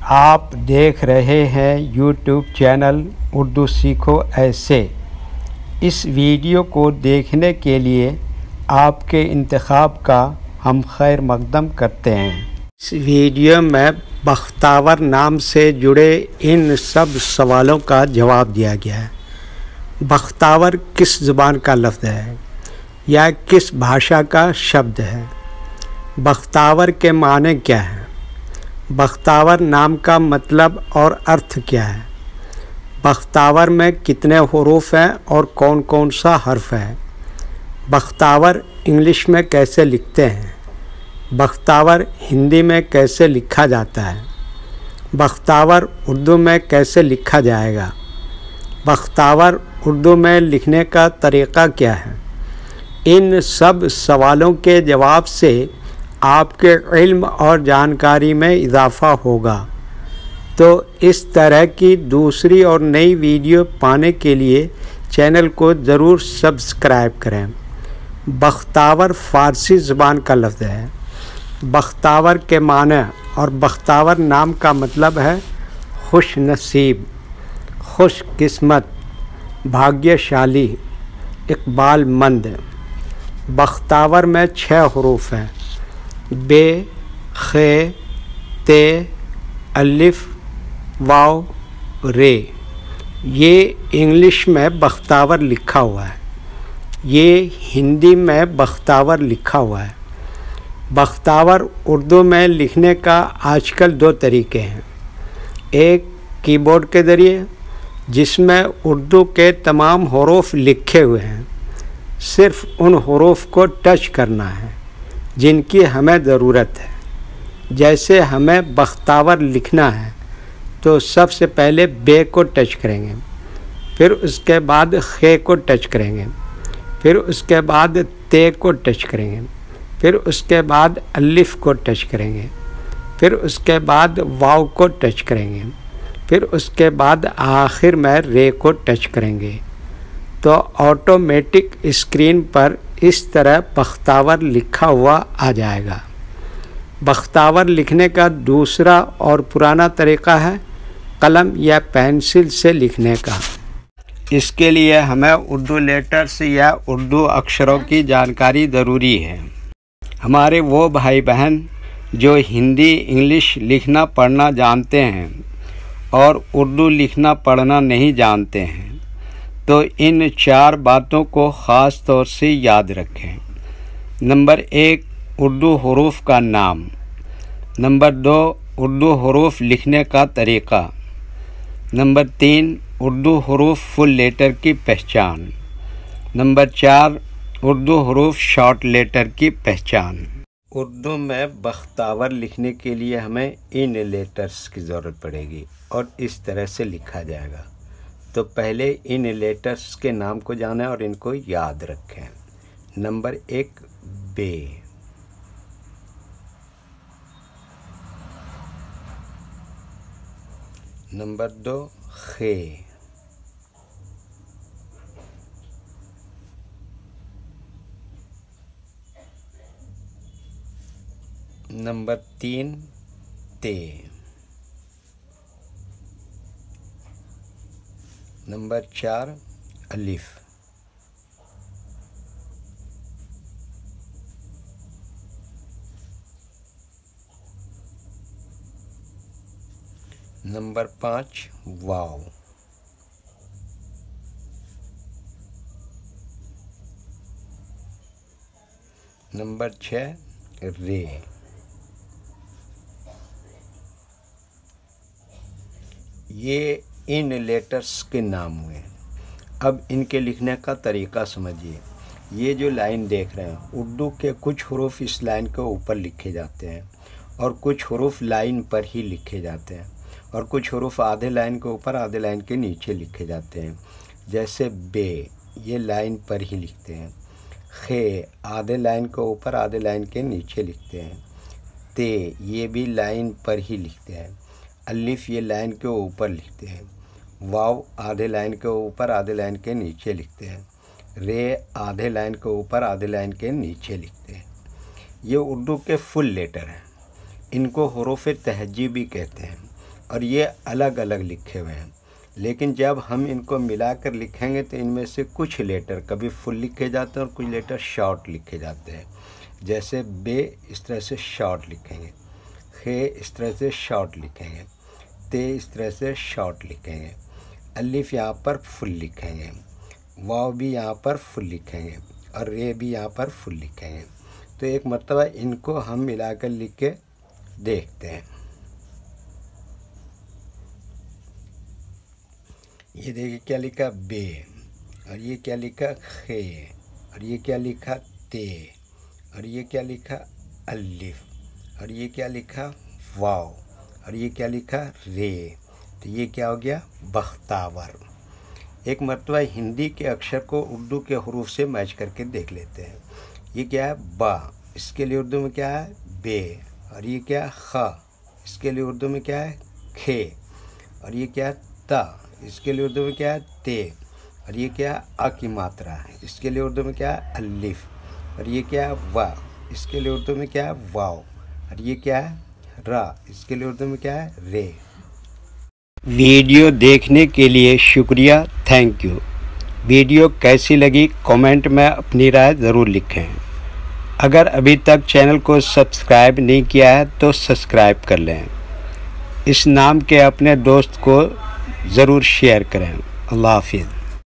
आप देख रहे हैं यूट्यूब चैनल उर्दू सीखो ऐसे। इस वीडियो को देखने के लिए आपके इंतखाब का हम खैर मकदम करते हैं। इस वीडियो में बख्तावर नाम से जुड़े इन सब सवालों का जवाब दिया गया है। बख्तावर किस ज़ुबान का लफ्ज़ है या किस भाषा का शब्द है? बख्तावर के माने क्या हैं? बख्तावर नाम का मतलब और अर्थ क्या है? बख्तावर में कितने हुरूफ हैं और कौन कौन सा हर्फ है? बख्तावर इंग्लिश में कैसे लिखते हैं? बख्तावर हिंदी में कैसे लिखा जाता है? बख्तावर उर्दू में कैसे लिखा जाएगा? बख्तावर उर्दू में लिखने का तरीक़ा क्या है? इन सब सवालों के जवाब से आपके इल्म और जानकारी में इजाफ़ा होगा। तो इस तरह की दूसरी और नई वीडियो पाने के लिए चैनल को ज़रूर सब्सक्राइब करें। बख्तावर फ़ारसी ज़ुबान का लफ्ज़ है। बख्तावर के माने और बख्तावर नाम का मतलब है खुश नसीब, खुश किस्मत, भाग्यशाली, इकबालमंद। बख्तावर में 6 हुरूफ हैं: बे, खे, ते, अलिफ, वाव, रे। ये इंग्लिश में बख्तावर लिखा हुआ है, ये हिंदी में बख्तावर लिखा हुआ है। बख्तावर उर्दू में लिखने का आजकल 2 तरीके हैं। एक कीबोर्ड के ज़रिए, जिसमें उर्दू के तमाम हुरूफ लिखे हुए हैं, सिर्फ़ उन हुरूफ को टच करना है जिनकी हमें ज़रूरत है। जैसे हमें बख्तावर लिखना है तो सबसे पहले बे को टच करेंगे, फिर उसके बाद खे को टच करेंगे, फिर उसके बाद ते को टच करेंगे, फिर उसके बाद अलिफ को टच करेंगे, फिर उसके बाद वाव को टच करेंगे, फिर उसके बाद आखिर में रे को टच करेंगे। तो ऑटोमेटिक स्क्रीन पर इस तरह बख्तावर लिखा हुआ आ जाएगा। बख्तावर लिखने का दूसरा और पुराना तरीक़ा है कलम या पेंसिल से लिखने का। इसके लिए हमें उर्दू लेटर्स या उर्दू अक्षरों की जानकारी ज़रूरी है। हमारे वो भाई बहन जो हिंदी इंग्लिश लिखना पढ़ना जानते हैं और उर्दू लिखना पढ़ना नहीं जानते हैं, तो इन 4 बातों को ख़ास तौर से याद रखें। नंबर 1, उर्दू हुरूफ का नाम। नंबर 2, उर्दू हुरूफ लिखने का तरीक़ा। नंबर 3, उर्दू हुरूफ फुल लेटर की पहचान। नंबर 4, उर्दू हुरूफ शॉर्ट लेटर की पहचान। उर्दू में बख्तावर लिखने के लिए हमें इन लेटर्स की ज़रूरत पड़ेगी और इस तरह से लिखा जाएगा। तो पहले इन लेटर्स के नाम को जानें और इनको याद रखें। नंबर 1, बे। नंबर 2, खे। नंबर 3, ते। नंबर 4, अलिफ। नंबर 5, वाव। नंबर 6, रे। ये इन लेटर्स के नाम हुए। अब इनके लिखने का तरीक़ा समझिए। ये जो लाइन देख रहे हैं, उर्दू के कुछ हुरूफ इस लाइन के ऊपर लिखे जाते हैं और कुछ हुरूफ लाइन पर ही लिखे जाते हैं और कुछ हुरूफ आधे लाइन के ऊपर आधे लाइन के नीचे लिखे जाते हैं। जैसे बे, ये लाइन पर ही लिखते हैं। खे, आधे लाइन के ऊपर आधे लाइन के नीचे लिखते हैं। ते, ये भी लाइन पर ही लिखते हैं। अलिफ, ये लाइन के ऊपर लिखते हैं। वाव, आधे लाइन के ऊपर आधे लाइन के नीचे लिखते हैं। रे, आधे लाइन के ऊपर आधे लाइन के नीचे लिखते हैं। ये उर्दू के फुल लेटर हैं। इनको हुरूफ तहजी भी कहते हैं। और ये अलग अलग लिखे हुए हैं, लेकिन जब हम इनको मिलाकर लिखेंगे तो इनमें से कुछ लेटर कभी फुल लिखे जाते हैं और कुछ लेटर शॉर्ट लिखे जाते हैं। जैसे बे इस तरह से शॉर्ट लिखेंगे, खे इस तरह से शॉर्ट लिखेंगे, ते इस तरह से शॉर्ट लिखेंगे, अलिफ यहाँ पर फुल लिखेंगे, वाव भी यहाँ पर फुल लिखेंगे और रे भी यहाँ पर फुल लिखेंगे। तो एक मरतबा इनको हम मिलाकर लिख के देखते हैं। ये देखिए क्या लिखा बे, और ये क्या लिखा खे, और ये क्या लिखा ते, और ये क्या लिखा अलिफ, और ये क्या लिखा वाव, और ये क्या लिखा रे। तो ये क्या हो गया बख्तावर। एक मरतबा हिंदी के अक्षर को उर्दू के हरूफ से मैच करके देख लेते हैं। ये क्या है बा, इसके लिए उर्दू में क्या है बे, और ये क्या है ख, इसके लिए उर्दू में क्या है खे, और ये क्या है ता, इसके लिए उर्दू में क्या है ते, और ये क्या है अ की मात्रा है, इसके लिए उर्दू में क्या है अलिफ, और ये क्या है वा, इसके लिए उर्दू में क्या है वाव, और ये क्या है रा, इसके लिए उर्दू में क्या है रे। वीडियो देखने के लिए शुक्रिया, थैंक यू। वीडियो कैसी लगी कमेंट में अपनी राय ज़रूर लिखें। अगर अभी तक चैनल को सब्सक्राइब नहीं किया है तो सब्सक्राइब कर लें। इस नाम के अपने दोस्त को ज़रूर शेयर करें। अल्लाह हाफिज़।